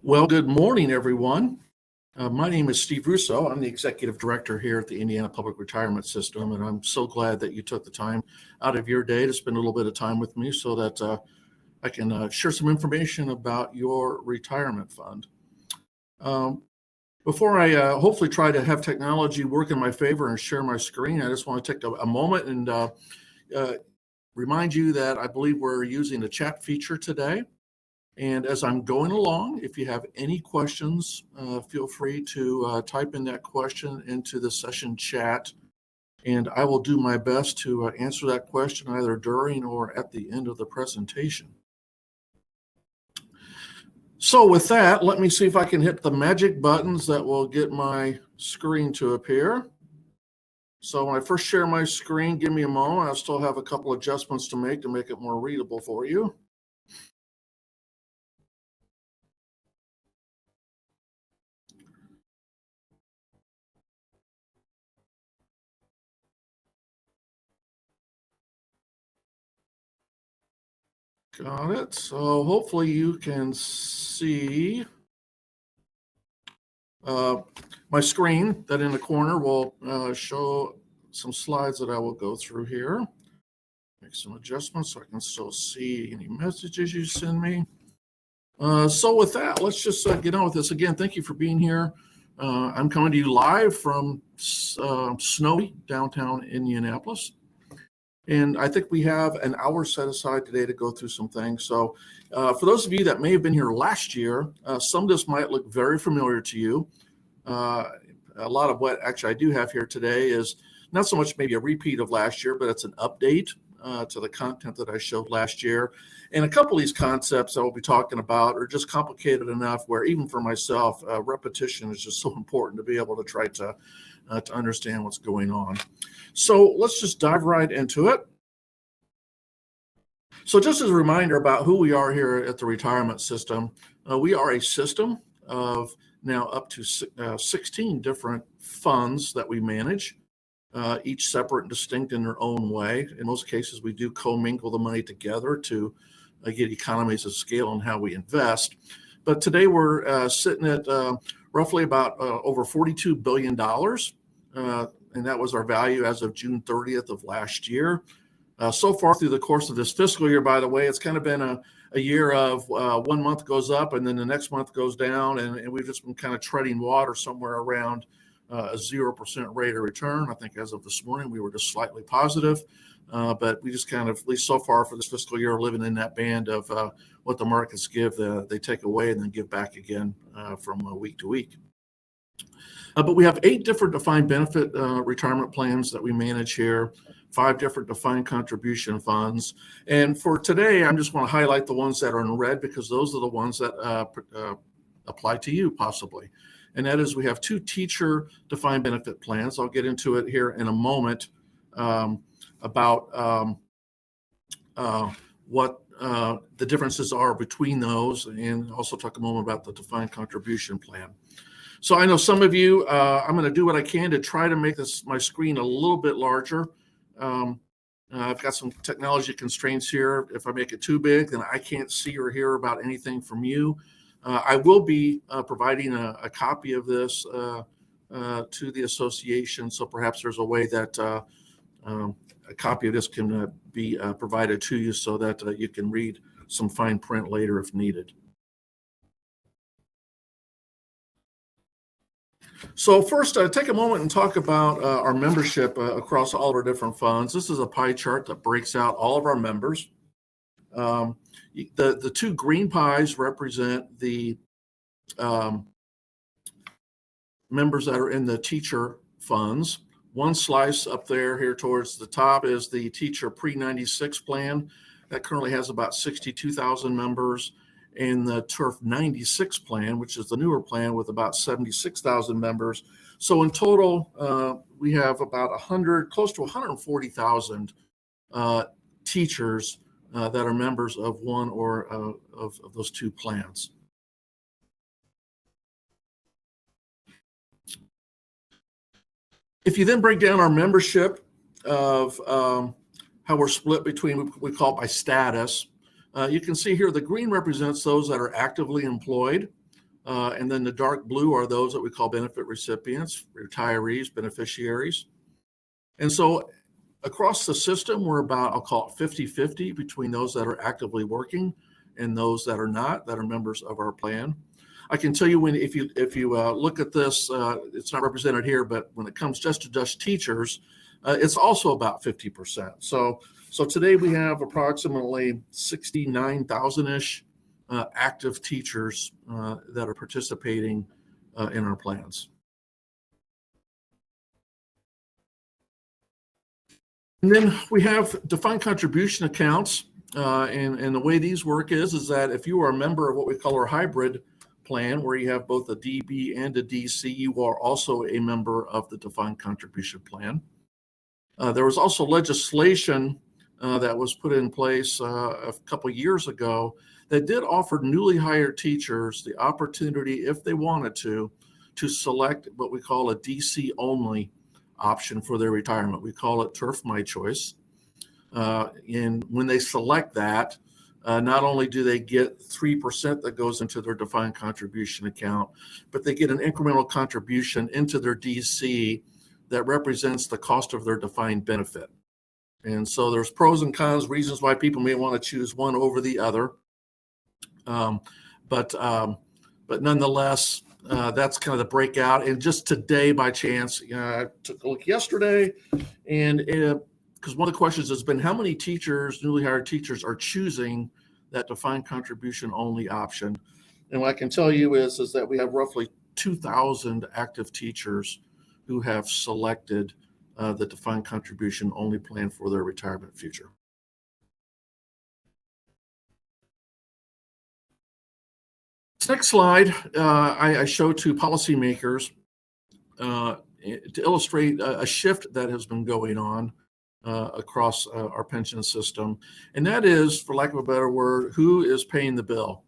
Well, good morning, everyone. My name is Steve Russo. I'm the Executive Director here at the Indiana Public Retirement System, and I'm so glad that you took the time out of your day to spend a little bit of time with me so that I can share some information about your retirement fund. Before I hopefully try to have technology work in my favor and share my screen, I just want to take a moment and remind you that I believe we're using the chat feature today. And as I'm going along, if you have any questions, feel free to type in that question into the session chat, and I will do my best to answer that question either during or at the end of the presentation. So with that, let me see if I can hit the magic buttons that will get my screen to appear. So when I first share my screen, give me a moment. I still have a couple adjustments to make it more readable for you. Got it. So hopefully you can see my screen that in the corner will show some slides that I will go through here. Make some adjustments so I can still see any messages you send me. So with that, let's just get on with this. Again, thank you for being here. I'm coming to you live from snowy downtown Indianapolis. And I think we have an hour set aside today to go through some things. So for those of you that may have been here last year, some of this might look very familiar to you. A lot of what actually I do have here today is not so much maybe a repeat of last year, but it's an update to the content that I showed last year. And a couple of these concepts I will be talking about are just complicated enough where even for myself, repetition is just so important to be able to try to understand what's going on. So let's just dive right into it. So just as a reminder about who we are here at the retirement system, we are a system of now up to 16 different funds that we manage, each separate and distinct in their own way. In most cases, we do commingle the money together to get economies of scale on how we invest. But today we're sitting at roughly about over $42 billion. And that was our value as of June 30th of last year. So far through the course of this fiscal year, by the way, it's kind of been a year of 1 month goes up and then the next month goes down. And we've just been kind of treading water somewhere around a 0% rate of return. I think as of this morning, we were just slightly positive. But we just kind of, at least so far for this fiscal year, are living in that band of what the markets give, they take away and then give back again from week to week. But we have 8 different defined benefit retirement plans that we manage here, 5 different defined contribution funds. And for today, I just want to highlight the ones that are in red because those are the ones that apply to you possibly. And that is we have 2 teacher defined benefit plans. I'll get into it here in a moment about what the differences are between those and also talk a moment about the defined contribution plan. So I know some of you, I'm going to do what I can to try to make my screen a little bit larger. I've got some technology constraints here. If I make it too big, then I can't see or hear about anything from you. I will be providing a copy of this to the association. So perhaps there's a way that a copy of this can be provided to you so that you can read some fine print later if needed. So first, take a moment and talk about our membership across all of our different funds. This is a pie chart that breaks out all of our members. The 2 green pies represent the members that are in the teacher funds. One slice up there here towards the top is the teacher pre-96 plan that currently has about 62,000 members. In the Turf 96 plan, which is the newer plan with about 76,000 members. So in total, we have about close to 140,000 teachers that are members of one or of those 2 plans. If you then break down our membership of how we're split between, we call it by status, you can see here the green represents those that are actively employed. And then the dark blue are those that we call benefit recipients, retirees, beneficiaries. And so across the system, we're about, I'll call it 50-50 between those that are actively working and those that are not, that are members of our plan. I can tell you if you look at this, it's not represented here, but when it comes just to teachers, it's also about 50%. So today we have approximately 69,000-ish active teachers that are participating in our plans. And then we have defined contribution accounts, and the way these work is that if you are a member of what we call our hybrid plan, where you have both a DB and a DC, you are also a member of the defined contribution plan. There was also legislation that was put in place a couple years ago that did offer newly hired teachers the opportunity, if they wanted to select what we call a DC only option for their retirement. We call it Turf My Choice. And when they select that, not only do they get 3% that goes into their defined contribution account, but they get an incremental contribution into their DC that represents the cost of their defined benefit. And so there's pros and cons, reasons why people may want to choose one over the other. But nonetheless, that's kind of the breakout. And just today, by chance, I took a look yesterday, and because one of the questions has been how many teachers, newly hired teachers, are choosing that defined contribution only option. And what I can tell you is that we have roughly 2,000 active teachers who have selected the defined contribution only plan for their retirement future. This next slide I show to policymakers to illustrate a shift that has been going on across our pension system. And that is, for lack of a better word, who is paying the bill?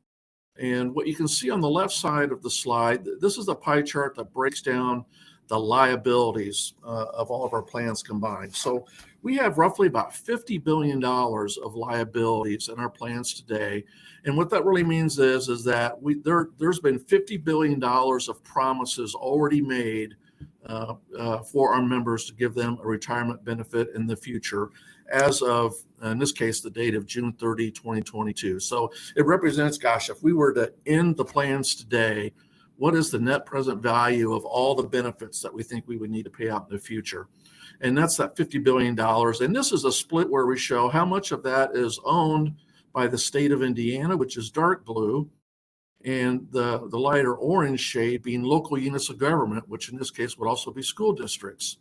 And what you can see on the left side of the slide, this is a pie chart that breaks down the liabilities of all of our plans combined. So we have roughly about $50 billion of liabilities in our plans today. And what that really means is that there's been $50 billion of promises already made for our members to give them a retirement benefit in the future as of, in this case, the date of June 30, 2022. So it represents, gosh, if we were to end the plans today, what is the net present value of all the benefits that we think we would need to pay out in the future? And that's that $50 billion. And this is a split where we show how much of that is owned by the state of Indiana, which is dark blue, and the lighter orange shade being local units of government, which in this case would also be school districts.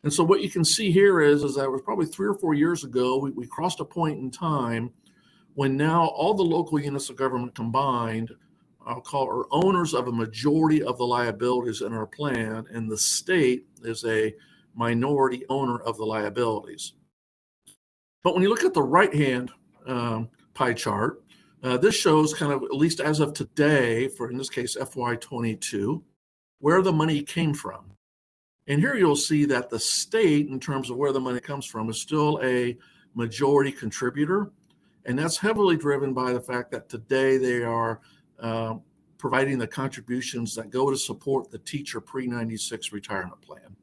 And so what you can see here is that it was probably 3 or 4 years ago, we crossed a point in time when now all the local units of government combined, I'll call, are owners of a majority of the liabilities in our plan, and the state is a minority owner of the liabilities. But when you look at the right-hand pie chart, this shows kind of, at least as of today, for in this case FY22, where the money came from. And here you'll see that the state, in terms of where the money comes from, is still a majority contributor. And that's heavily driven by the fact that today they are providing the contributions that go to support the teacher pre-96 retirement plan.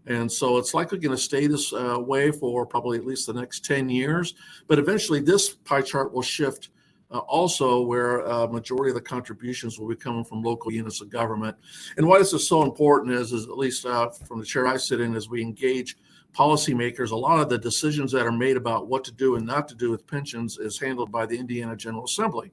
And so it's likely going to stay this way for probably at least the next 10 years. But eventually this pie chart will shift also, where a majority of the contributions will be coming from local units of government. And why this is so important is at least from the chair I sit in, as we engage policymakers, a lot of the decisions that are made about what to do and not to do with pensions is handled by the Indiana General Assembly.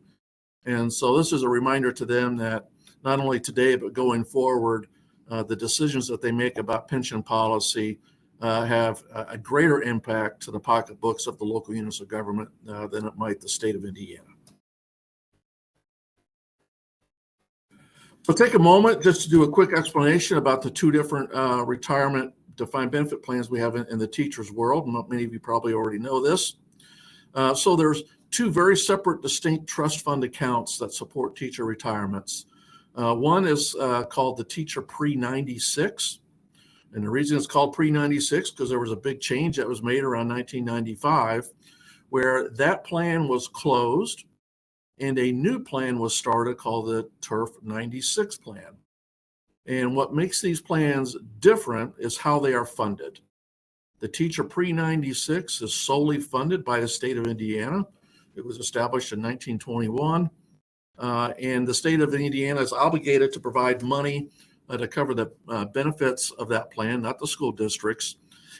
And so this is a reminder to them that not only today, but going forward, the decisions that they make about pension policy have a greater impact to the pocketbooks of the local units of government than it might the state of Indiana. So take a moment just to do a quick explanation about the two different retirement defined benefit plans we have in the teacher's world. Many of you probably already know this. So there's two very separate, distinct trust fund accounts that support teacher retirements. One is called the Teacher Pre-96. And the reason it's called Pre-96 because there was a big change that was made around 1995 where that plan was closed and a new plan was started called the Turf 96 plan. And what makes these plans different is how they are funded. The Teacher Pre-96 is solely funded by the state of Indiana. It was established in 1921, and the state of Indiana is obligated to provide money to cover the benefits of that plan, not the school districts.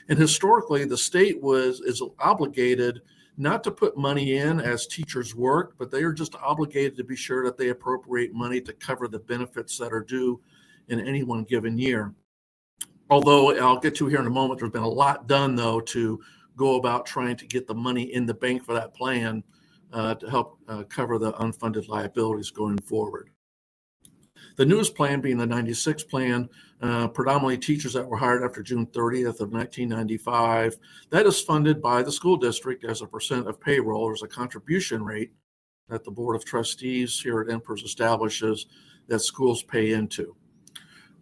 And historically, the state is obligated not to put money in as teachers work, but they are just obligated to be sure that they appropriate money to cover the benefits that are due in any one given year. Although I'll get to here in a moment, there's been a lot done, though, to go about trying to get the money in the bank for that plan to help cover the unfunded liabilities going forward. The newest plan being the 96 plan, predominantly teachers that were hired after June 30th of 1995, that is funded by the school district as a percent of payroll. There's a contribution rate that the Board of Trustees here at INPRS establishes that schools pay into.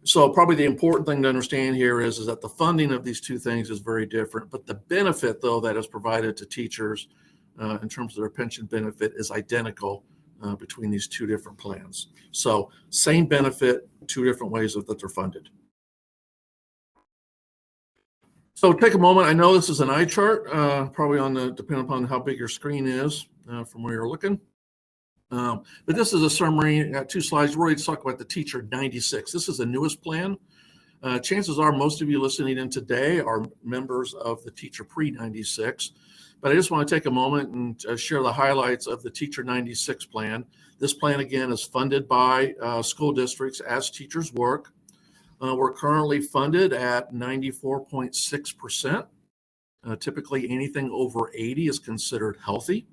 So probably the important thing to understand here is that the funding of these two things is very different, but the benefit, though, that is provided to teachers in terms of their pension benefit is identical between these two different plans. So same benefit, two different ways that they're funded. So take a moment. I know this is an eye chart, probably depending upon how big your screen is from where you're looking. But this is a summary, two slides. We're ready to talk about the Teacher 96. This is the newest plan. Chances are most of you listening in today are members of the Teacher Pre-96. But I just want to take a moment and share the highlights of the Teacher 96 plan. This plan, again, is funded by school districts as teachers work. We're currently funded at 94.6%. Typically, anything over 80 is considered healthy.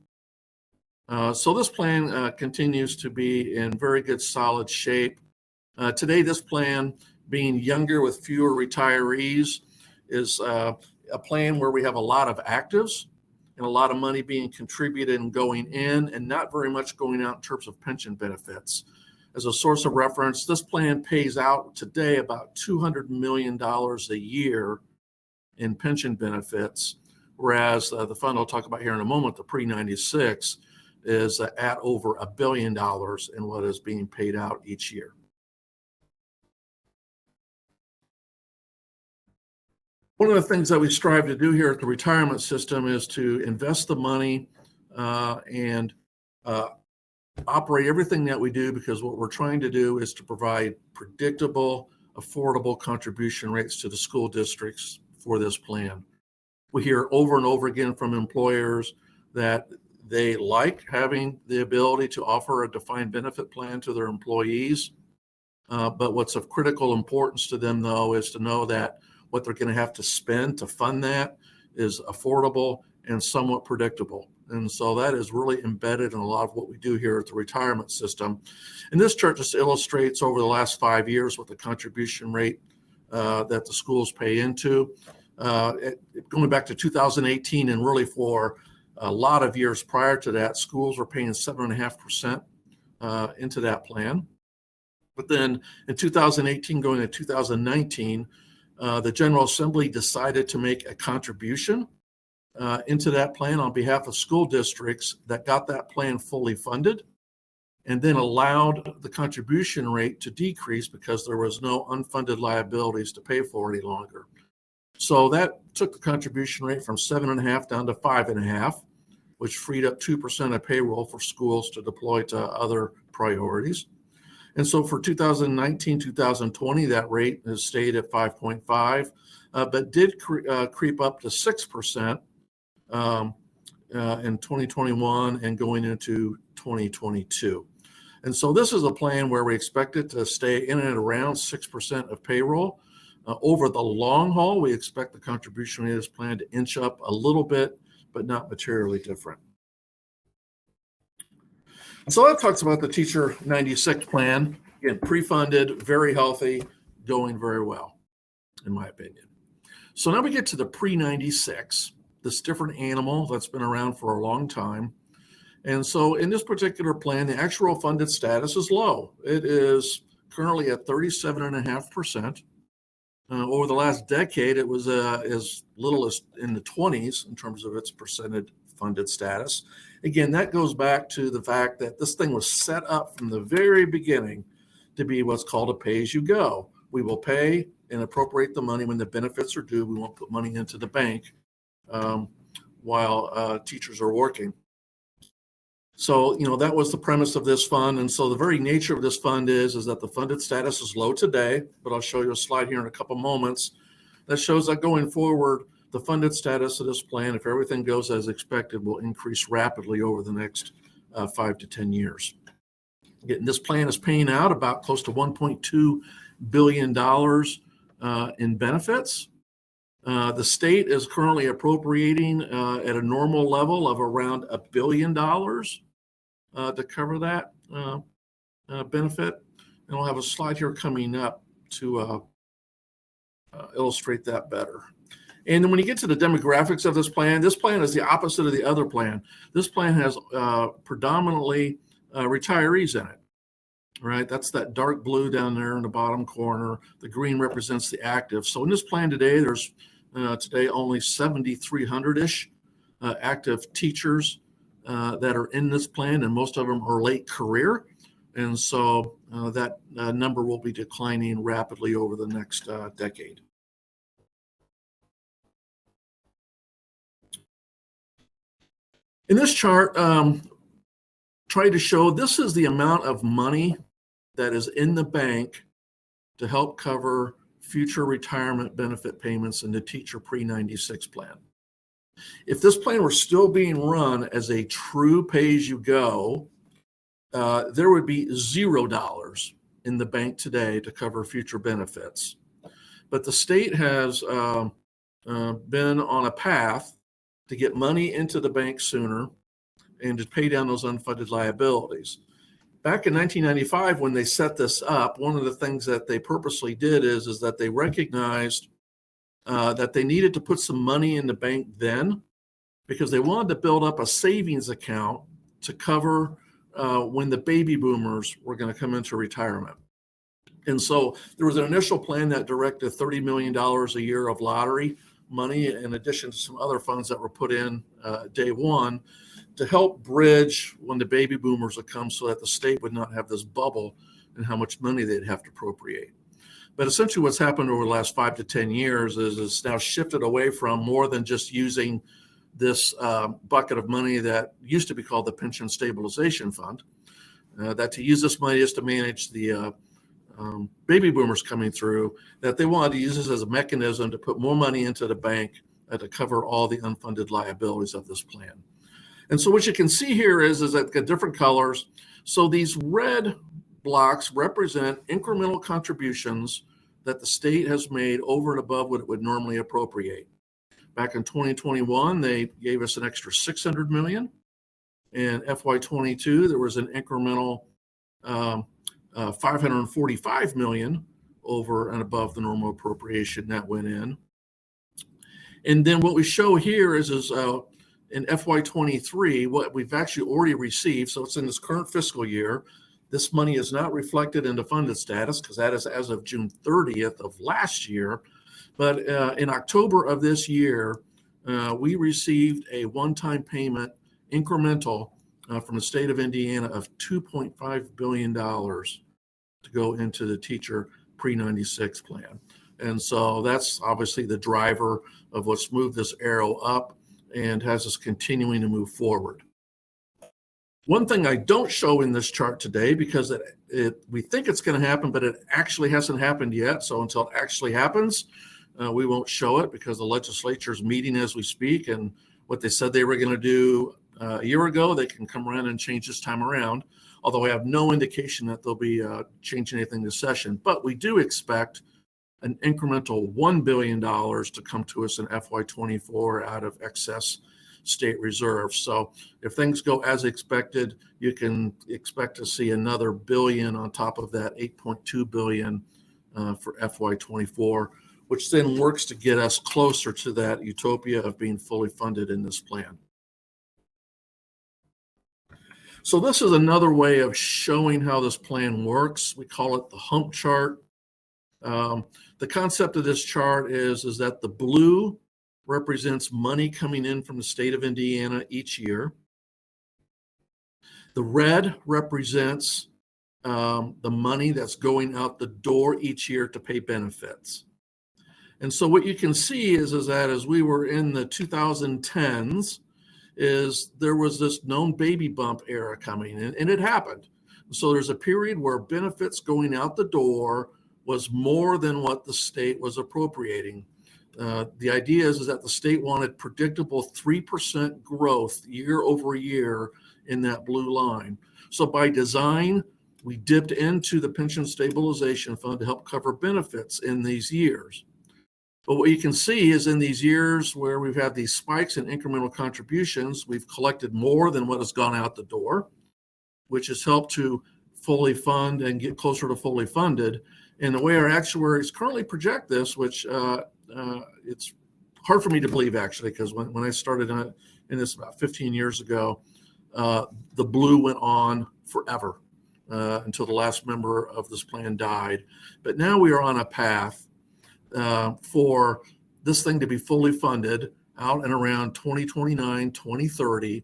So this plan continues to be in very good, solid shape. Today, this plan, being younger with fewer retirees, is a plan where we have a lot of actives and a lot of money being contributed and going in, and not very much going out in terms of pension benefits. As a source of reference, this plan pays out today about $200 million a year in pension benefits, whereas the fund I'll talk about here in a moment, the Pre-96, is at over $1 billion in what is being paid out each year. One of the things that we strive to do here at the retirement system is to invest the money and operate everything that we do, because what we're trying to do is to provide predictable, affordable contribution rates to the school districts for this plan. We hear over and over again from employers that they like having the ability to offer a defined benefit plan to their employees. But what's of critical importance to them, though, is to know that what they're going to have to spend to fund that is affordable and somewhat predictable. And so that is really embedded in a lot of what we do here at the retirement system. And this chart just illustrates over the last 5 years what the contribution rate that the schools pay into. Going back to 2018, and really for a lot of years prior to that, schools were paying 7.5% into that plan. But then in 2018, going to 2019, the General Assembly decided to make a contribution into that plan on behalf of school districts that got that plan fully funded, and then allowed the contribution rate to decrease because there was no unfunded liabilities to pay for any longer. So that took the contribution rate from 7.5 down to 5.5, which freed up 2% of payroll for schools to deploy to other priorities. And so for 2019, 2020, that rate has stayed at 5.5, but did creep up to 6% in 2021 and going into 2022. And so this is a plan where we expect it to stay in and around 6% of payroll. Over the long haul, we expect the contribution rate of this plan to inch up a little bit, but not materially different. So that talks about the Teacher 96 plan. Again, pre-funded, very healthy, going very well, in my opinion. So now we get to the Pre-96, this different animal that's been around for a long time. And so in this particular plan, the actual funded status is low. It is currently at 37.5%. Over the last decade, it was as little as in the 20s in terms of its percentage funded status. Again, that goes back to the fact that this thing was set up from the very beginning to be what's called a pay-as-you-go. We will pay and appropriate the money when the benefits are due. We won't put money into the bank while teachers are working. So, that was the premise of this fund. And so the very nature of this fund is that the funded status is low today, but I'll show you a slide here in a couple moments that shows that going forward, the funded status of this plan, if everything goes as expected, will increase rapidly over the next 5 to 10 years. Again, this plan is paying out about close to $1.2 billion in benefits. The state is currently appropriating at a normal level of around $1 billion to cover that benefit. And we'll have a slide here coming up to illustrate that better. And then when you get to the demographics of this plan is the opposite of the other plan. This plan has predominantly retirees in it, right? That's that dark blue down there in the bottom corner. The green represents the active. So in this plan today, there's today only 7,300-ish active teachers that are in this plan, and most of them are late career. And so that number will be declining rapidly over the next decade. In this chart, try to show this is the amount of money that is in the bank to help cover future retirement benefit payments in the teacher pre-96 plan. If this plan were still being run as a true pay-as-you-go, there would be $0 in the bank today to cover future benefits. But the state has been on a path to get money into the bank sooner and to pay down those unfunded liabilities. Back in 1995, when they set this up, one of the things that they purposely did is that they recognized that they needed to put some money in the bank then because they wanted to build up a savings account to cover when the baby boomers were going to come into retirement. And so there was an initial plan that directed $30 million a year of lottery money in addition to some other funds that were put in day one to help bridge when the baby boomers would come so that the state would not have this bubble in how much money they'd have to appropriate. But essentially what's happened over the last 5 to 10 years is it's now shifted away from more than just using this bucket of money that used to be called the Pension Stabilization Fund, that to use this money is to manage the baby boomers coming through, that they wanted to use this as a mechanism to put more money into the bank to cover all the unfunded liabilities of this plan. And so what you can see here is that got different colors. So these red blocks represent incremental contributions that the state has made over and above what it would normally appropriate. Back in 2021, they gave us an extra $600 million. In FY22, there was an incremental $545 million over and above the normal appropriation that went in. And then what we show here is in FY23, what we've actually already received. So it's in this current fiscal year. This money is not reflected in the funded status because that is as of June 30th of last year. But in October of this year, we received a one-time payment incremental from the state of Indiana of $2.5 billion to go into the teacher pre-96 plan. And so that's obviously the driver of what's moved this arrow up and has us continuing to move forward. One thing I don't show in this chart today because we think it's going to happen, but it actually hasn't happened yet. So until it actually happens, we won't show it because the legislature is meeting as we speak, and what they said they were going to do a year ago, they can come around and change this time around, although we have no indication that they'll be changing anything this session. But we do expect an incremental $1 billion to come to us in FY24 out of excess state reserves. So if things go as expected, you can expect to see another billion on top of that 8.2 billion for FY24, which then works to get us closer to that utopia of being fully funded in this plan. So this is another way of showing how this plan works. We call it the hump chart. The concept of this chart is that the blue represents money coming in from the state of Indiana each year. The red represents the money that's going out the door each year to pay benefits. And so what you can see is that as we were in the 2010s, is there was this known baby bump era coming, and it happened. So there's a period where benefits going out the door was more than what the state was appropriating. The idea is that the state wanted predictable 3% growth year over year in that blue line. So by design, we dipped into the pension stabilization fund to help cover benefits in these years. But what you can see is in these years where we've had these spikes in incremental contributions, we've collected more than what has gone out the door, which has helped to fully fund and get closer to fully funded. And the way our actuaries currently project this, which it's hard for me to believe actually, because when I started in this about 15 years ago, the blue went on forever until the last member of this plan died. But now we are on a path for this thing to be fully funded out and around 2029, 2030,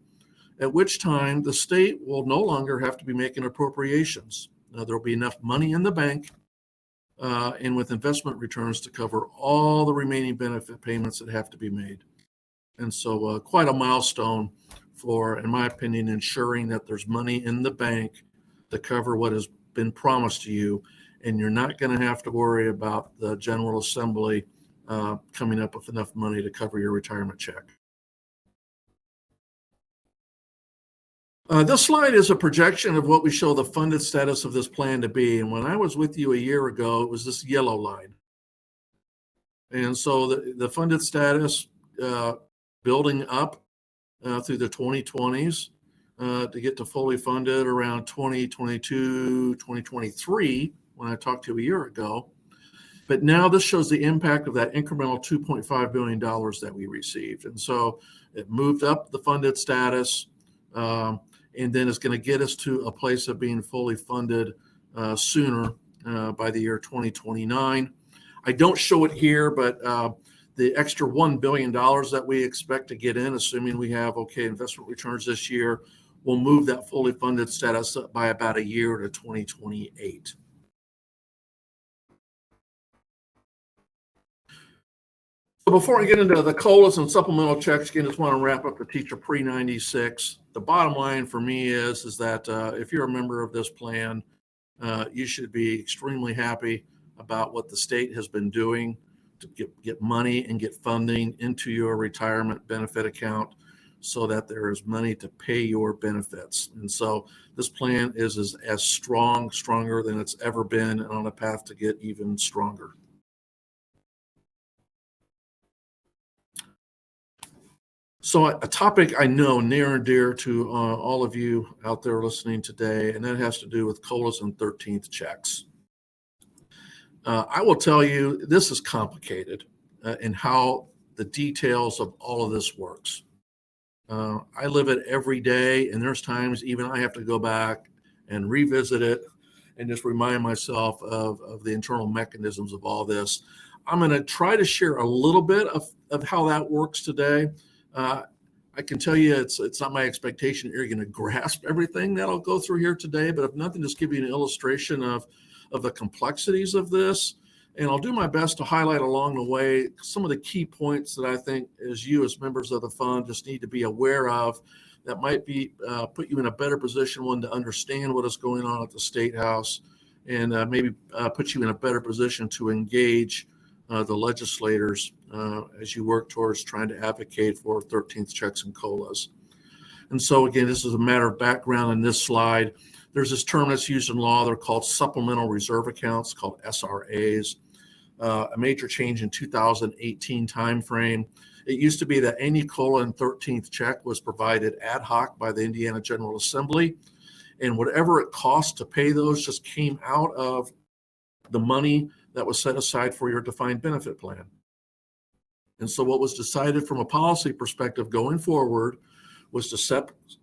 at which time the state will no longer have to be making appropriations. There'll be enough money in the bank and with investment returns to cover all the remaining benefit payments that have to be made. And so quite a milestone for, in my opinion, ensuring that there's money in the bank to cover what has been promised to you, and you're not going to have to worry about the General Assembly coming up with enough money to cover your retirement check. This slide is a projection of what we show the funded status of this plan to be. And when I was with you a year ago, it was this yellow line. And so the funded status building up through the 2020s to get to fully funded around 2022, 2023, when I talked to you a year ago. But now this shows the impact of that incremental $2.5 billion that we received. And so it moved up the funded status, and then it's going to get us to a place of being fully funded sooner by the year 2029. I don't show it here, but the extra $1 billion that we expect to get in, assuming we have okay investment returns this year, will move that fully funded status up by about a year to 2028. So before I get into the COLAs and supplemental checks, again, just want to wrap up the teacher pre-96. The bottom line for me is that if you're a member of this plan, you should be extremely happy about what the state has been doing to get money and get funding into your retirement benefit account so that there is money to pay your benefits. And so this plan is as stronger than it's ever been, and on a path to get even stronger. So a topic I know near and dear to all of you out there listening today, and that has to do with COLAs and 13th checks. I will tell you, this is complicated in how the details of all of this works. I live it every day, and there's times even I have to go back and revisit it and just remind myself of the internal mechanisms of all this. I'm going to try to share a little bit of how that works today. I can tell you it's not my expectation that you're going to grasp everything that I'll go through here today, but if nothing, just give you an illustration of the complexities of this. And I'll do my best to highlight along the way some of the key points that I think as members of the fund just need to be aware of that might be put you in a better position, one, to understand what is going on at the State House, and maybe put you in a better position to engage the legislators as you work towards trying to advocate for 13th checks and COLAs. And so again, this is a matter of background in this slide. There's this term that's used in law. They're called supplemental reserve accounts, called SRAs. A major change in 2018 timeframe. It used to be that any COLA and 13th check was provided ad hoc by the Indiana General Assembly, and whatever it cost to pay those just came out of the money that was set aside for your defined benefit plan. And so what was decided from a policy perspective going forward was to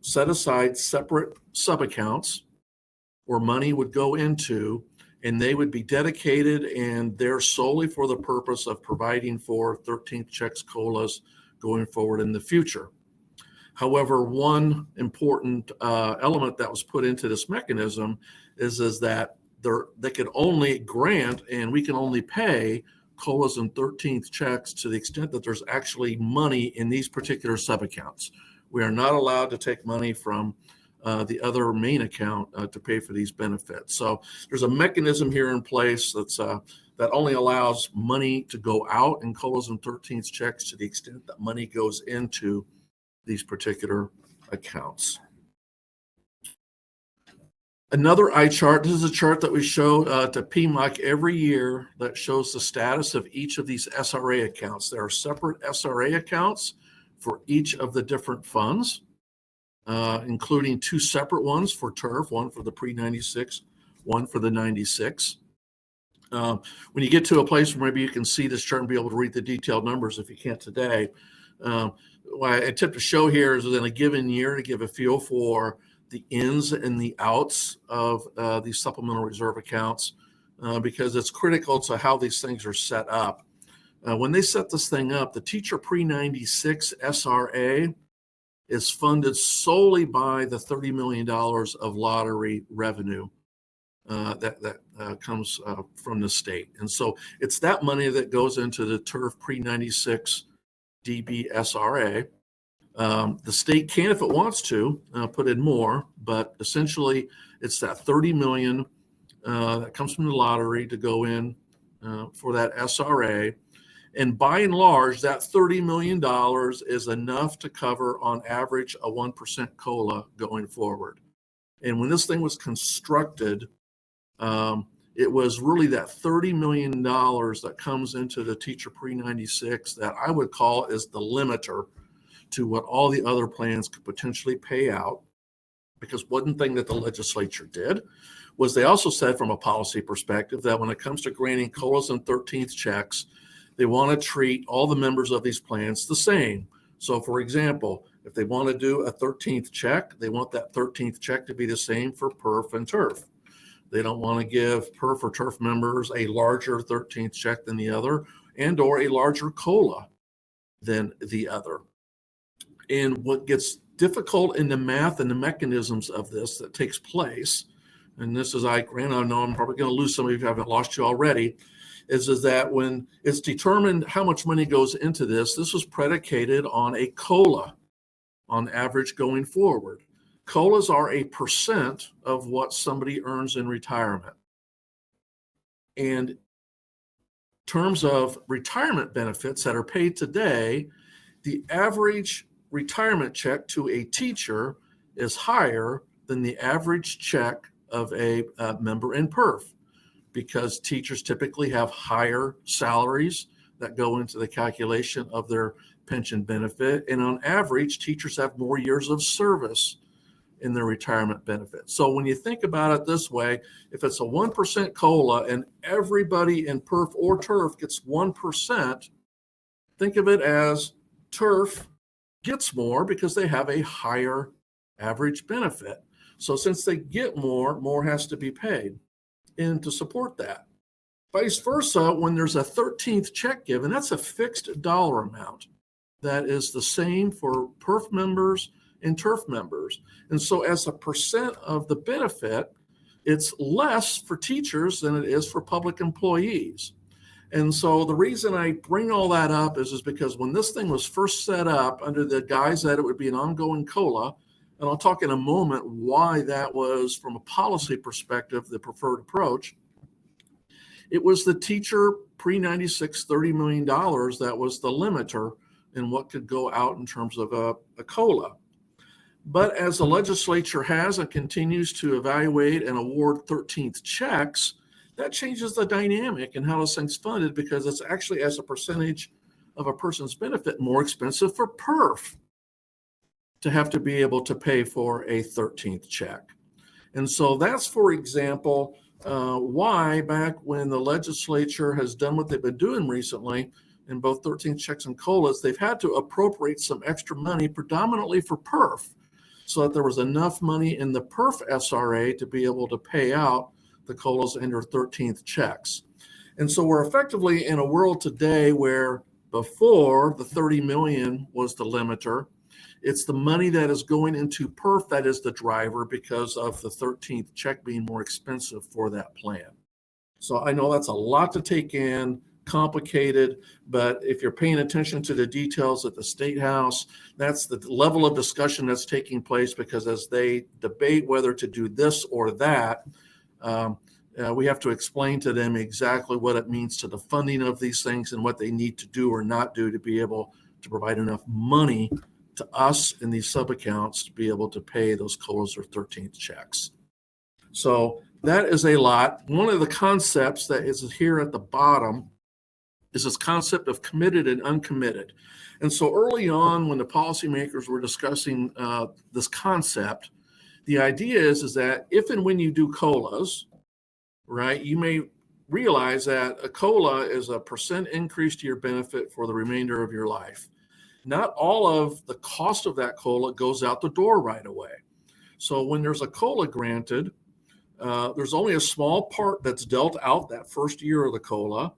set aside separate sub-accounts where money would go into, and they would be dedicated and there solely for the purpose of providing for 13th checks, COLAs going forward in the future. However, one important element that was put into this mechanism is that they could only grant and we can only pay COLAs and 13th checks to the extent that there's actually money in these particular sub-accounts. We are not allowed to take money from the other main account to pay for these benefits. So there's a mechanism here in place that only allows money to go out in COLAs and 13th checks to the extent that money goes into these particular accounts. Another eye chart, this is a chart that we show to PMOC every year that shows the status of each of these SRA accounts. There are separate SRA accounts for each of the different funds, including two separate ones for TURF, one for the pre-96, one for the 96. When you get to a place where maybe you can see this chart and be able to read the detailed numbers if you can't today, what I attempt to show here is in a given year to give a feel for the ins and the outs of these supplemental reserve accounts because it's critical to how these things are set up. When they set this thing up, the teacher pre-96 SRA is funded solely by the $30 million of lottery revenue that comes from the state. And so it's that money that goes into the TURF pre-96 DB SRA. The state can, if it wants to, put in more, but essentially it's that $30 million that comes from the lottery to go in for that SRA. And by and large, that $30 million is enough to cover on average a 1% COLA going forward. And when this thing was constructed, it was really that $30 million that comes into the teacher pre-96 that I would call is the limiter to what all the other plans could potentially pay out. Because one thing that the legislature did was they also said from a policy perspective that when it comes to granting COLAs and 13th checks, they want to treat all the members of these plans the same. So for example, if they want to do a 13th check, they want that 13th check to be the same for PERF and TURF. They don't want to give PERF or TURF members a larger 13th check than the other and or a larger COLA than the other. And what gets difficult in the math and the mechanisms of this that takes place, and this is, I know I'm probably going to lose some of you if I haven't lost you already, is that when it's determined how much money goes into this was predicated on a COLA on average going forward. COLAs are a percent of what somebody earns in retirement. And in terms of retirement benefits that are paid today, the average retirement check to a teacher is higher than the average check of a member in PERF because teachers typically have higher salaries that go into the calculation of their pension benefit. And on average, teachers have more years of service in their retirement benefit. So when you think about it this way, if it's a 1% COLA and everybody in PERF or TURF gets 1%, think of it as TURF gets more because they have a higher average benefit. So since they get more has to be paid. And to support that, vice versa, when there's a 13th check given, that's a fixed dollar amount that is the same for PERF members and TURF members. And so as a percent of the benefit, it's less for teachers than it is for public employees. And so the reason I bring all that up is because when this thing was first set up under the guise that it would be an ongoing COLA, and I'll talk in a moment why that was, from a policy perspective, the preferred approach, it was the teacher pre-96 $30 million that was the limiter in what could go out in terms of a COLA. But as the legislature has and continues to evaluate and award 13th checks, that changes the dynamic and how this thing's funded because it's actually as a percentage of a person's benefit more expensive for PERF to have to be able to pay for a 13th check. And so that's, for example, why back when the legislature has done what they've been doing recently in both 13th checks and COLAs, they've had to appropriate some extra money predominantly for PERF so that there was enough money in the PERF SRA to be able to pay out the COLAs and their 13th checks. And so we're effectively in a world today where before the 30 million was the limiter. It's the money that is going into PERF that is the driver because of the 13th check being more expensive for that plan. So I know that's a lot to take in, complicated, but if you're paying attention to the details at the State House, that's the level of discussion that's taking place, because as they debate whether to do this or that, we have to explain to them exactly what it means to the funding of these things and what they need to do or not do to be able to provide enough money to us in these sub-accounts to be able to pay those COLAs or 13th checks. So that is a lot. One of the concepts that is here at the bottom is this concept of committed and uncommitted. And so early on, when the policymakers were discussing this concept, the idea is that if and when you do COLAs, right, you may realize that a COLA is a % increase to your benefit for the remainder of your life. Not all of the cost of that COLA goes out the door right away. So when there's a COLA granted, there's only a small part that's dealt out that first year of the COLA,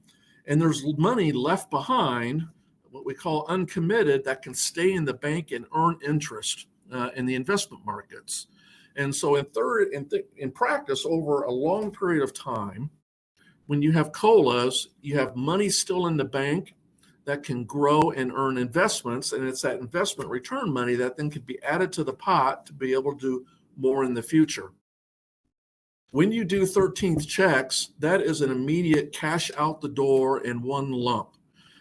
and there's money left behind, what we call uncommitted, that can stay in the bank and earn interest in the investment markets. And so in practice, over a long period of time, when you have COLAs, you have money still in the bank that can grow and earn investments, and it's that investment return money that then could be added to the pot to be able to do more in the future. When you do 13th checks, that is an immediate cash out the door in one lump.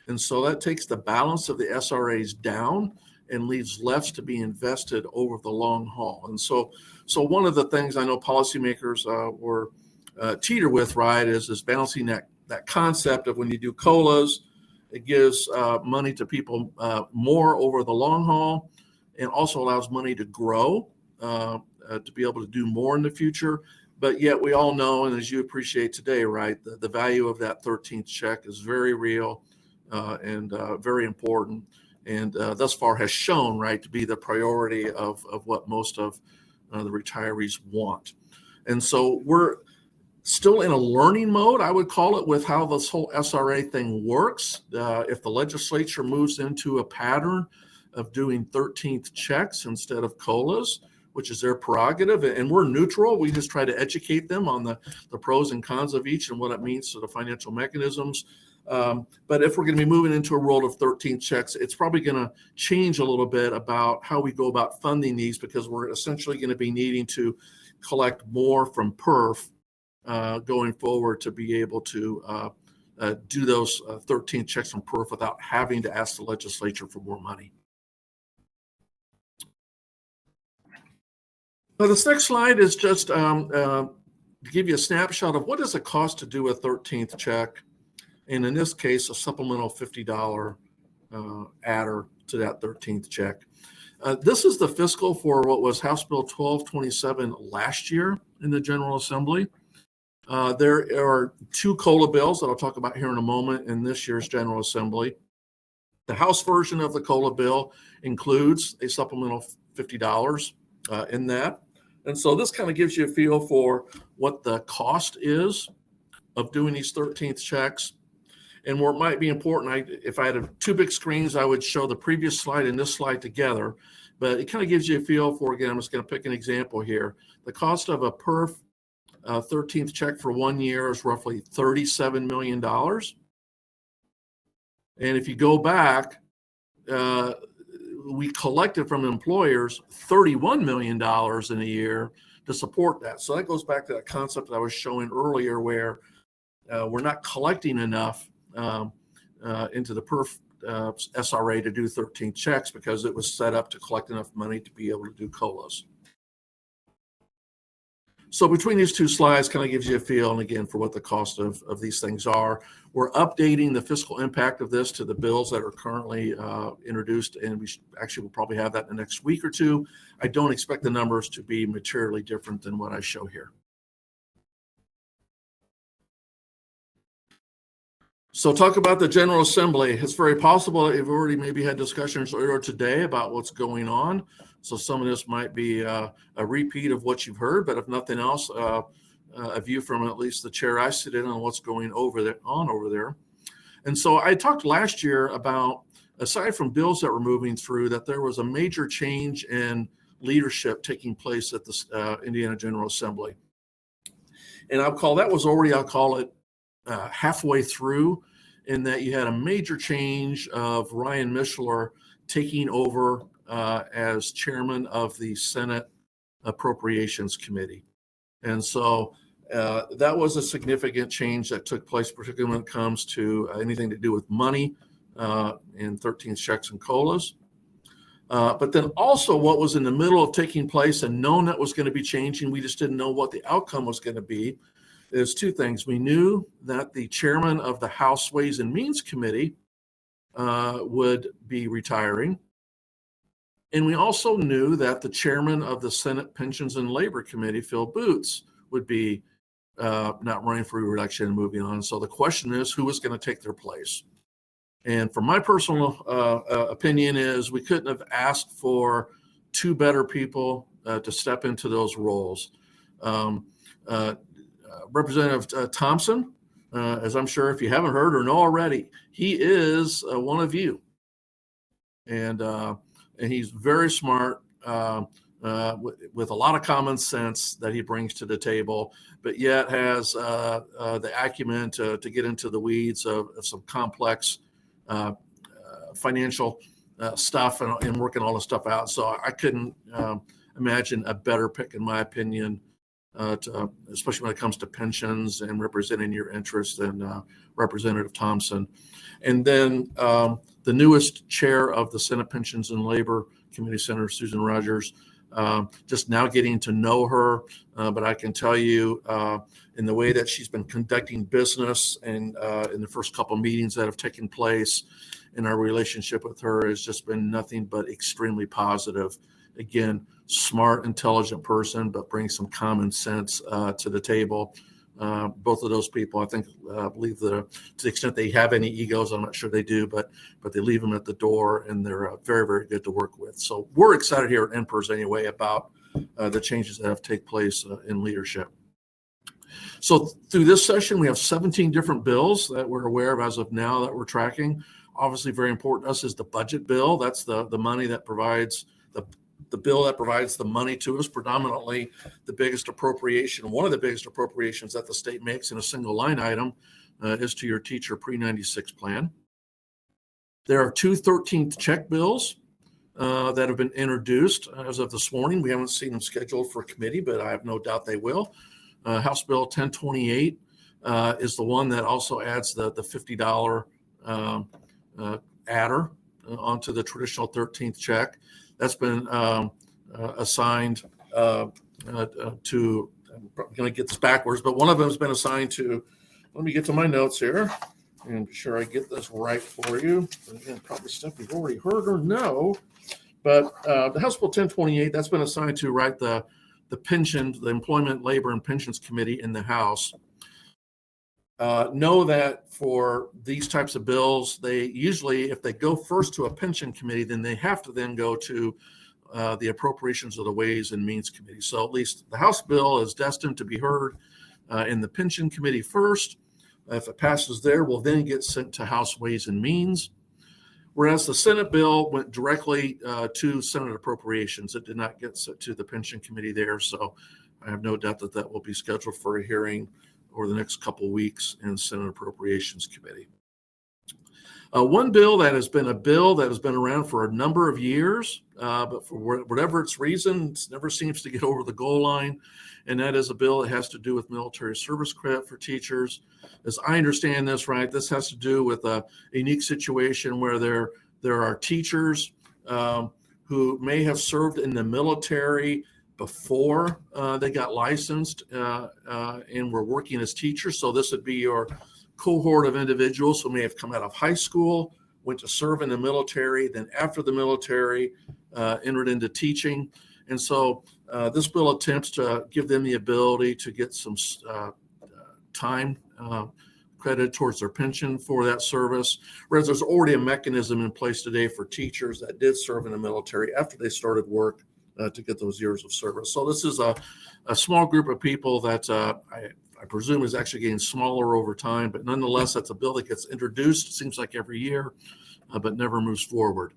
And so that takes the balance of the SRAs down and leaves less to be invested over the long haul. And so one of the things I know policymakers were teeter with, right, is balancing that concept of when you do COLAs, it gives money to people more over the long haul, and also allows money to grow to be able to do more in the future. But yet we all know, and as you appreciate today, right, the value of that 13th check is very real and very important, and thus far has shown, right, to be the priority of what most of the retirees want. And so we're still in a learning mode, I would call it, with how this whole SRA thing works. If the legislature moves into a pattern of doing 13th checks instead of COLAs, which is their prerogative, and we're neutral, we just try to educate them on the pros and cons of each and what it means to the financial mechanisms. But if we're going to be moving into a world of 13th checks, it's probably going to change a little bit about how we go about funding these, because we're essentially going to be needing to collect more from PERF going forward to be able to do those 13 checks from PERF without having to ask the legislature for more money. Now, this next slide is just to give you a snapshot of what does it cost to do a 13th check, and in this case, a supplemental $50 adder to that 13th check. This is the fiscal for what was House Bill 1227 last year in the General Assembly. There are two COLA bills that I'll talk about here in a moment in this year's General Assembly. The House version of the COLA bill includes a supplemental $50 in that. And so this kind of gives you a feel for what the cost is of doing these 13th checks. And where it might be important, if I had two big screens, I would show the previous slide and this slide together. But it kind of gives you a feel for, again, I'm just going to pick an example here. The cost of a PERF 13th check for 1 year is roughly $37 million. And if you go back, we collected from employers $31 million in a year to support that. So that goes back to that concept that I was showing earlier, where we're not collecting enough into the PERF SRA to do 13 checks because it was set up to collect enough money to be able to do COLAs. So between these two slides kind of gives you a feel, and again, for what the cost of these things are. We're updating the fiscal impact of this to the bills that are currently introduced, and we actually will probably have that in the next week or two. I don't expect the numbers to be materially different than what I show here. So talk about the General Assembly. It's very possible that you've already maybe had discussions earlier today about what's going on. So some of this might be a repeat of what you've heard, but if nothing else, a view from at least the chair I sit in on what's going over there. And so I talked last year about, aside from bills that were moving through, that there was a major change in leadership taking place at the Indiana General Assembly. And I'll call it halfway through, in that you had a major change of Ryan Mishler taking over as chairman of the Senate Appropriations Committee. And so that was a significant change that took place, particularly when it comes to anything to do with money and 13th checks and COLAs. But then also what was in the middle of taking place and known that was going to be changing, we just didn't know what the outcome was going to be, is two things. We knew that the chairman of the House Ways and Means Committee would be retiring. And we also knew that the chairman of the Senate Pensions and Labor Committee, Phil Boots, would be not running for re-election and moving on. So the question is, who is going to take their place? And from my personal opinion is, we couldn't have asked for two better people to step into those roles. Representative Thompson, as I'm sure if you haven't heard or know already, he is one of you. And he's very smart, with a lot of common sense that he brings to the table, but yet has the acumen to get into the weeds of some complex financial stuff and working all this stuff out. So I couldn't imagine a better pick, in my opinion, especially when it comes to pensions and representing your interests, than Representative Thompson. And then the newest chair of the Senate Pensions and Labor Committee, Senator Susan Rogers, just now getting to know her, but I can tell you in the way that she's been conducting business and in the first couple of meetings that have taken place, in our relationship with her has just been nothing but extremely positive. Again, smart, intelligent person, but brings some common sense to the table. Both of those people, I think, believe that to the extent they have any egos, I'm not sure they do, but they leave them at the door, and they're very, very good to work with. So we're excited here at INPRS anyway about the changes that have taken place in leadership. So through this session, we have 17 different bills that we're aware of as of now that we're tracking. Obviously, very important to us is the budget bill. That's the money that provides the bill that provides the money to us, predominantly the biggest appropriation. One of the biggest appropriations that the state makes in a single line item is to your teacher pre-96 plan. There are two 13th check bills that have been introduced as of this morning. We haven't seen them scheduled for committee, but I have no doubt they will. House Bill 1028 is the one that also adds the $50 adder onto the traditional 13th check. That's been assigned to, I'm going to get this backwards, but one of them has been assigned to, let me get to my notes here and be sure I get this right for you. Again, probably stuff you've already heard or know, but the House Bill 1028, that's been assigned to write the pension, the Employment, Labor, and Pensions Committee in the House. Know that for these types of bills, they usually, if they go first to a pension committee, then they have to then go to the appropriations of the Ways and Means Committee. So at least the House bill is destined to be heard in the pension committee first. If it passes there, will then get sent to House Ways and Means. Whereas the Senate bill went directly to Senate Appropriations. It did not get sent to the pension committee there. So I have no doubt that that will be scheduled for a hearing over the next couple of weeks in Senate Appropriations Committee. One bill that has been around for a number of years, but for whatever its reason, it never seems to get over the goal line, and that is a bill that has to do with military service credit for teachers. As I understand this, right, this has to do with a unique situation where there are teachers who may have served in the military before they got licensed and were working as teachers. So this would be your cohort of individuals who may have come out of high school, went to serve in the military, then after the military entered into teaching. And so this bill attempts to give them the ability to get some time credited towards their pension for that service, whereas there's already a mechanism in place today for teachers that did serve in the military after they started work to get those years of service. So this is a small group of people that I presume is actually getting smaller over time, but nonetheless, that's a bill that gets introduced, it seems like every year, but never moves forward.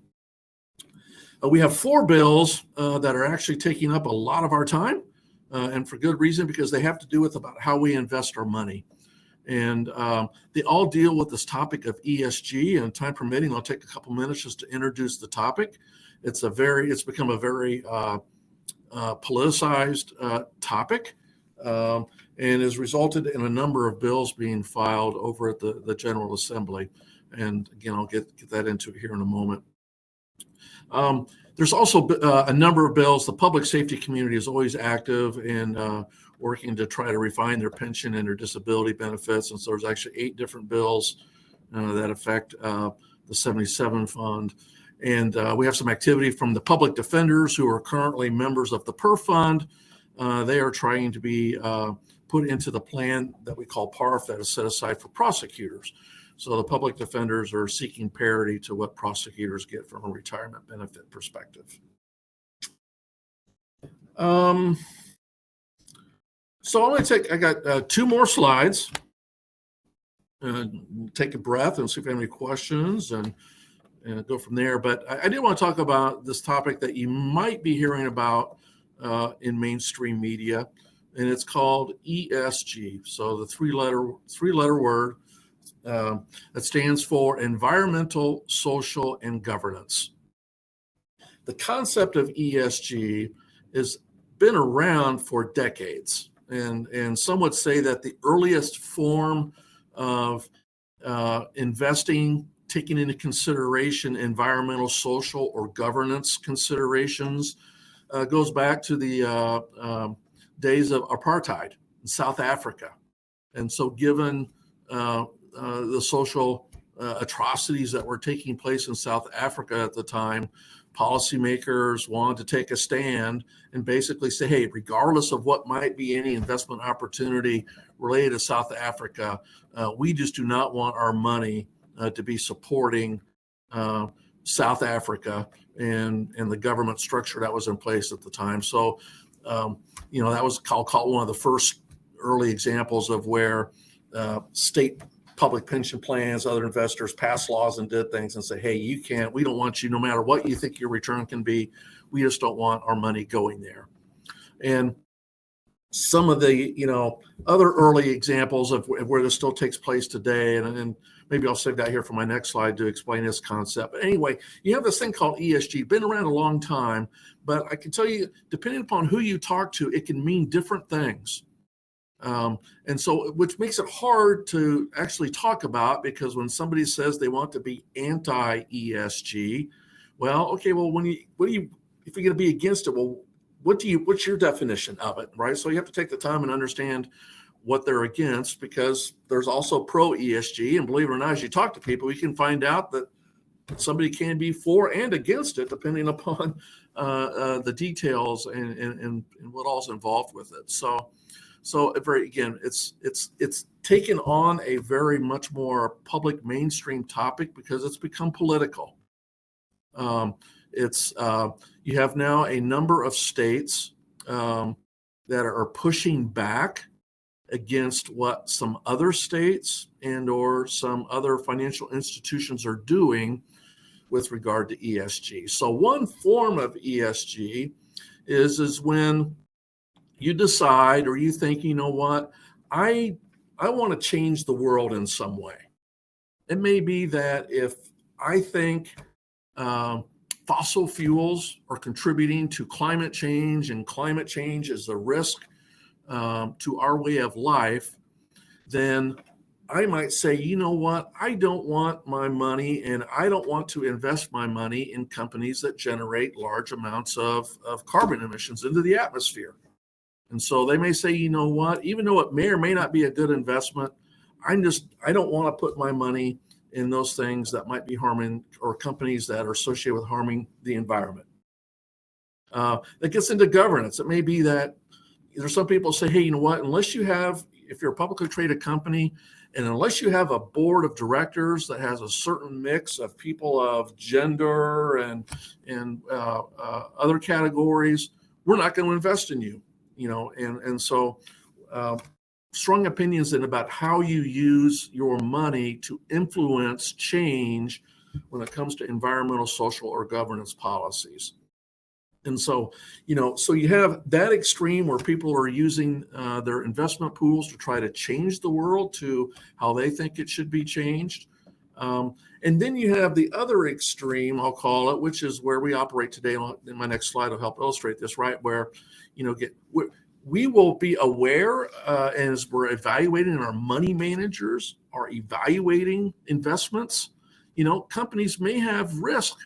We have 4 bills that are actually taking up a lot of our time, and for good reason, because they have to do with about how we invest our money. And they all deal with this topic of ESG, and time permitting, I'll take a couple minutes just to introduce the topic. It's become a very politicized topic, and has resulted in a number of bills being filed over at the General Assembly. And again, I'll get that into it here in a moment. There's also a number of bills. The public safety community is always active in working to try to refine their pension and their disability benefits. And so there's actually 8 different bills that affect the 77 fund. And we have some activity from the public defenders who are currently members of the PER fund. They are trying to be put into the plan that we call PARF, that is set aside for prosecutors. So the public defenders are seeking parity to what prosecutors get from a retirement benefit perspective. So I'm going to I got 2 more slides. Take a breath and see if you have any questions and go from there. But I do want to talk about this topic that you might be hearing about in mainstream media, and it's called ESG. So the three-letter word that stands for environmental, social, and governance. The concept of ESG has been around for decades, and some would say that the earliest form of investing, taking into consideration environmental, social, or governance considerations, goes back to the days of apartheid in South Africa. And so given the social atrocities that were taking place in South Africa at the time, policymakers wanted to take a stand and basically say, hey, regardless of what might be any investment opportunity related to South Africa, we just do not want our money to be supporting South Africa and the government structure that was in place at the time. So, that was called one of the first early examples of where state public pension plans, other investors passed laws and did things and say, hey, we don't want you, no matter what you think your return can be, we just don't want our money going there. And some of the, other early examples of where this still takes place today, and maybe I'll save that here for my next slide to explain this concept. But anyway, you have this thing called ESG, been around a long time, but I can tell you, depending upon who you talk to, it can mean different things. And so, which makes it hard to actually talk about, because when somebody says they want to be anti-ESG, well, okay, well, if you're going to be against it, well, what's your definition of it, right? So you have to take the time and understand what they're against, because there's also pro-ESG, and believe it or not, as you talk to people, you can find out that somebody can be for and against it, depending upon the details and what all's involved with it. So again, it's taken on a very much more public mainstream topic because it's become political. You have now a number of states that are pushing back against what some other states and or some other financial institutions are doing with regard to ESG. So one form of ESG is when you decide, or you think, you know what, I want to change the world in some way. It may be that if I think fossil fuels are contributing to climate change, and climate change is a risk to our way of life, then I might say, you know what, I don't want my money, and I don't want to invest my money in companies that generate large amounts of carbon emissions into the atmosphere. And so they may say, you know what, even though it may or may not be a good investment, I don't want to put my money in those things that might be harming, or companies that are associated with harming the environment. That gets into governance. It may be that there's some people say, hey, you know what, unless you have if you're a publicly traded company, and unless you have a board of directors that has a certain mix of people of gender and other categories, we're not going to invest in you. And so strong opinions about how you use your money to influence change when it comes to environmental, social, or governance policies. And so, so you have that extreme where people are using their investment pools to try to change the world to how they think it should be changed. And then you have the other extreme, I'll call it, which is where we operate today. In my next slide will help illustrate this, right? Where, we will be aware as we're evaluating, our money managers are evaluating investments. Companies may have risk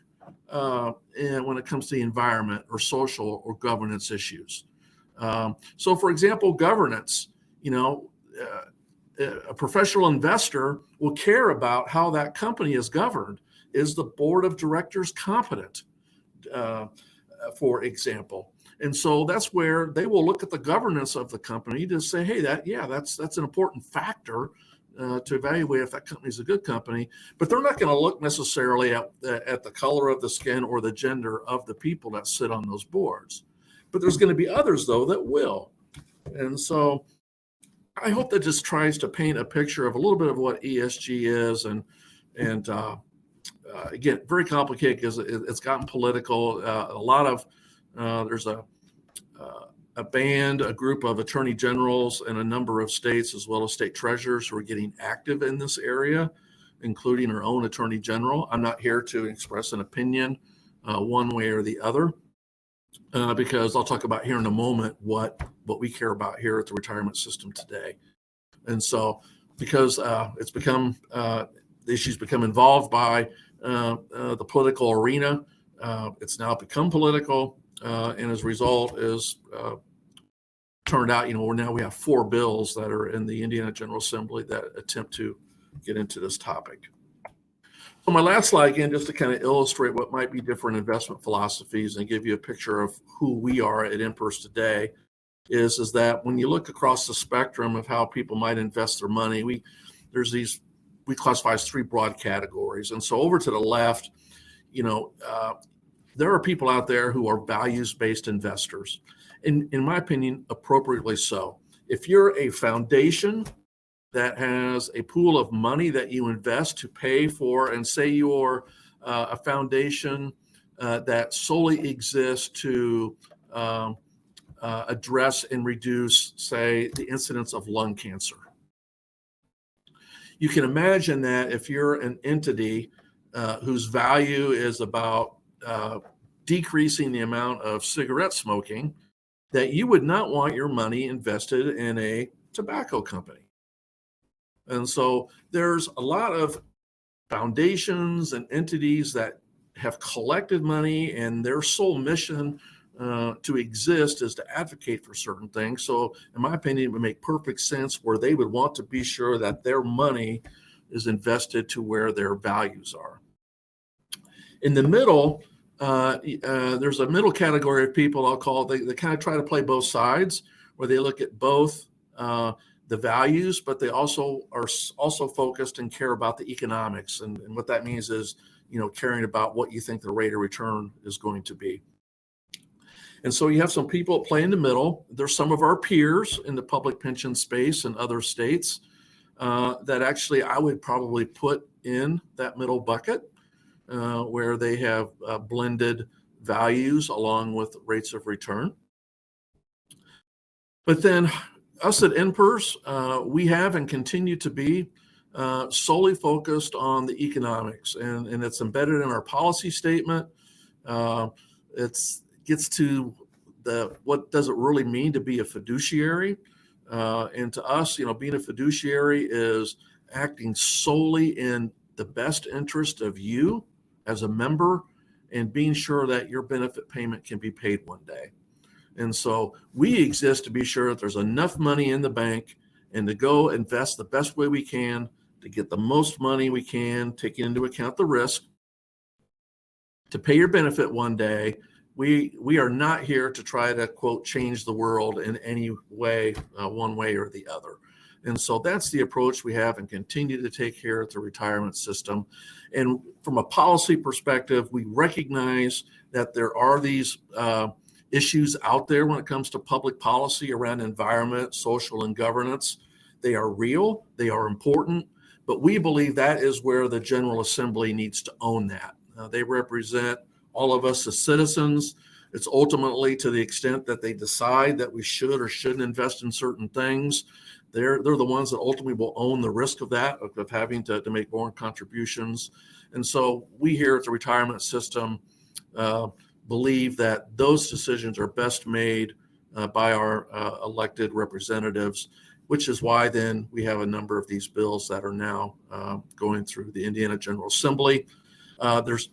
and when it comes to the environment or social or governance issues. So for example, governance, a professional investor will care about how that company is governed. Is the board of directors competent, for example? And so that's where they will look at the governance of the company to say, hey, that's an important factor to evaluate if that company is a good company. But they're not going to look necessarily at the color of the skin or the gender of the people that sit on those boards. But there's going to be others, though, that will. And so I hope that just tries to paint a picture of a little bit of what ESG is. And again, very complicated because it's gotten political. A lot of there's a group of attorney generals in a number of states, as well as state treasurers, who are getting active in this area, including our own attorney general. I'm not here to express an opinion one way or the other, because I'll talk about here in a moment what we care about here at the retirement system today. And so, because it's become the issues become involved by the political arena, it's now become political. And as a result is turned out, now we have 4 bills that are in the Indiana General Assembly that attempt to get into this topic. So my last slide, again, just to kind of illustrate what might be different investment philosophies and give you a picture of who we are at INPRS today, is that when you look across the spectrum of how people might invest their money, we classify as 3 broad categories. And so over to the left, there are people out there who are values-based investors. In my opinion, appropriately so. If you're a foundation that has a pool of money that you invest to pay for, and say you're a foundation that solely exists to address and reduce, say, the incidence of lung cancer. You can imagine that if you're an entity whose value is about decreasing the amount of cigarette smoking, that you would not want your money invested in a tobacco company. And so there's a lot of foundations and entities that have collected money, and their sole mission to exist is to advocate for certain things. So in my opinion, it would make perfect sense where they would want to be sure that their money is invested to where their values are. In the middle, there's a middle category of people, I'll call it, they kind of try to play both sides, where they look at both the values, but they also are focused and care about the economics. And what that means is, caring about what you think the rate of return is going to be. And so you have some people play in the middle. There's some of our peers in the public pension space in other states that actually I would probably put in that middle bucket, where they have blended values along with rates of return. But then us at INPRS, we have and continue to be solely focused on the economics, and it's embedded in our policy statement. It gets to what does it really mean to be a fiduciary? And to us, being a fiduciary is acting solely in the best interest of you as a member, and being sure that your benefit payment can be paid one day. And so we exist to be sure that there's enough money in the bank and to go invest the best way we can to get the most money we can, taking into account the risk, to pay your benefit one day. We are not here to try to, quote, change the world in any way, one way or the other. And so that's the approach we have and continue to take here at the retirement system. And from a policy perspective, we recognize that there are these issues out there when it comes to public policy around environment, social, and governance. They are real, they are important, but we believe that is where the General Assembly needs to own that. They represent all of us as citizens. It's ultimately to the extent that they decide that we should or shouldn't invest in certain things. They're the ones that ultimately will own the risk of that, of having to make more contributions. And so we here at the retirement system believe that those decisions are best made by our elected representatives, which is why then we have a number of these bills that are now going through the Indiana General Assembly. There's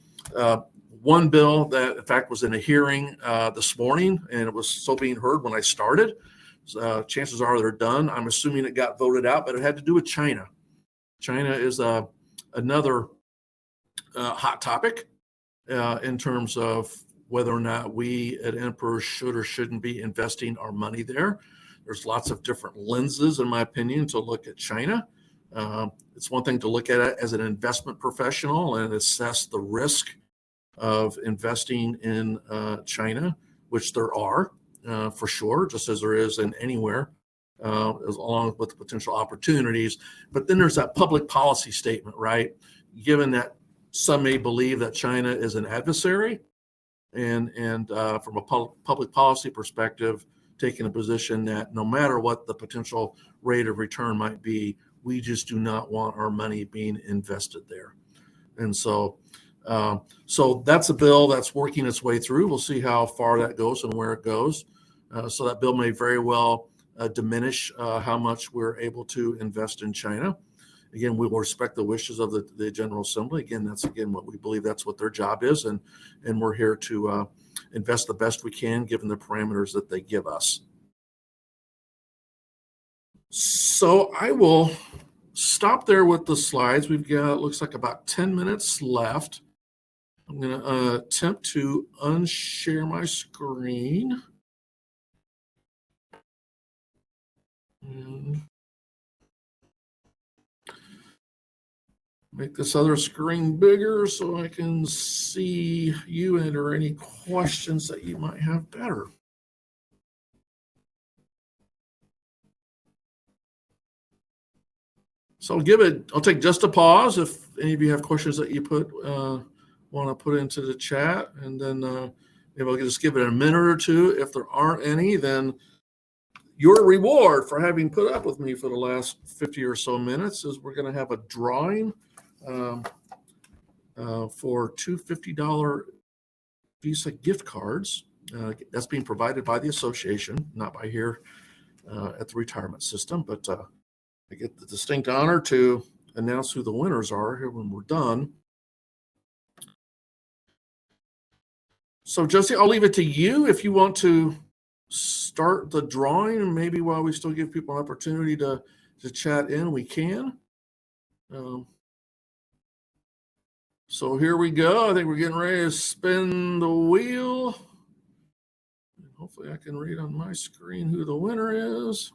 one bill that, in fact, was in a hearing this morning, and it was still being heard when I started. Chances are they're done. I'm assuming it got voted out, but it had to do with China. China is another hot topic in terms of whether or not we at INPRS should or shouldn't be investing our money there. There's lots of different lenses, in my opinion, to look at China. It's one thing to look at it as an investment professional and assess the risk of investing in China, which there are for sure, just as there is in anywhere, along with the potential opportunities. But then there's that public policy statement, right? Given that some may believe that China is an adversary, and from a public policy perspective, taking a position that no matter what the potential rate of return might be, we just do not want our money being invested there. And so that's a bill that's working its way through. We'll see how far that goes and where it goes. So that bill may very well diminish how much we're able to invest in China. Again, we will respect the wishes of the General Assembly. Again, that's what we believe that's what their job is, and we're here to invest the best we can given the parameters that they give us. So I will stop there with the slides. We've got, looks like about 10 minutes left. I'm going to attempt to unshare my screen. And make this other screen bigger so I can see you and or any questions that you might have better. So I'll take just a pause if any of you have questions that you want to put into the chat, and then maybe I'll just give it a minute or two. If there aren't any, then your reward for having put up with me for the last 50 or so minutes is we're going to have a drawing for two $50 Visa gift cards. That's being provided by the association, not by here at the retirement system, but I get the distinct honor to announce who the winners are here when we're done. So Josie, I'll leave it to you if you want to start the drawing, and maybe while we still give people an opportunity to chat in, we can. So here we go. I think we're getting ready to spin the wheel. Hopefully I can read on my screen who the winner is.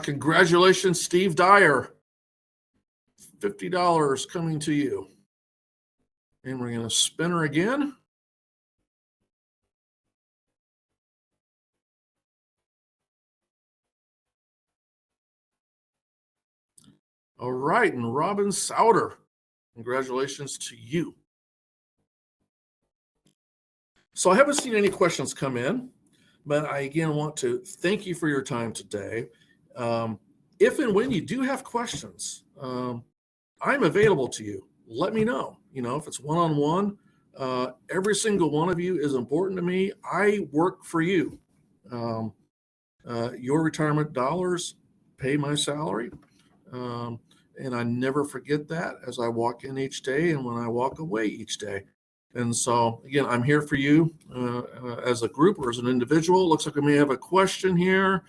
Congratulations, Steve Dyer. $50 coming to you. And we're going to spin her again. All right, and Robin Souter, congratulations to you. So I haven't seen any questions come in, but I again want to thank you for your time today. If and when you do have questions, I'm available to you. Let me know. If it's one-on-one, every single one of you is important to me. I work for you. Your retirement dollars pay my salary. And I never forget that as I walk in each day and when I walk away each day. And so, again, I'm here for you as a group or as an individual. Looks like we may have a question here.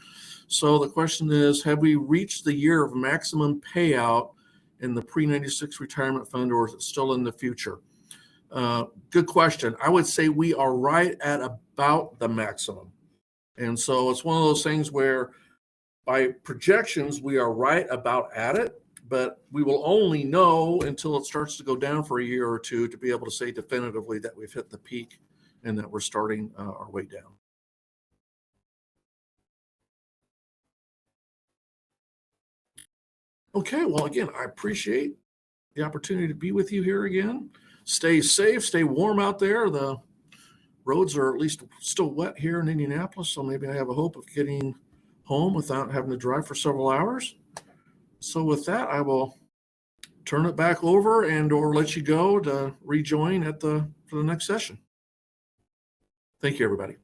So the question is, have we reached the year of maximum payout in the pre-96 retirement fund, or is it still in the future? Good question. I would say we are right at about the maximum. And so it's one of those things where by projections, we are right about at it, but we will only know until it starts to go down for a year or two to be able to say definitively that we've hit the peak and that we're starting our way down. Okay, well, again, I appreciate the opportunity to be with you here again. Stay safe, stay warm out there. The roads are at least still wet here in Indianapolis, so maybe I have a hope of getting home without having to drive for several hours. So with that, I will turn it back over and or let you go to rejoin for the next session. Thank you, everybody.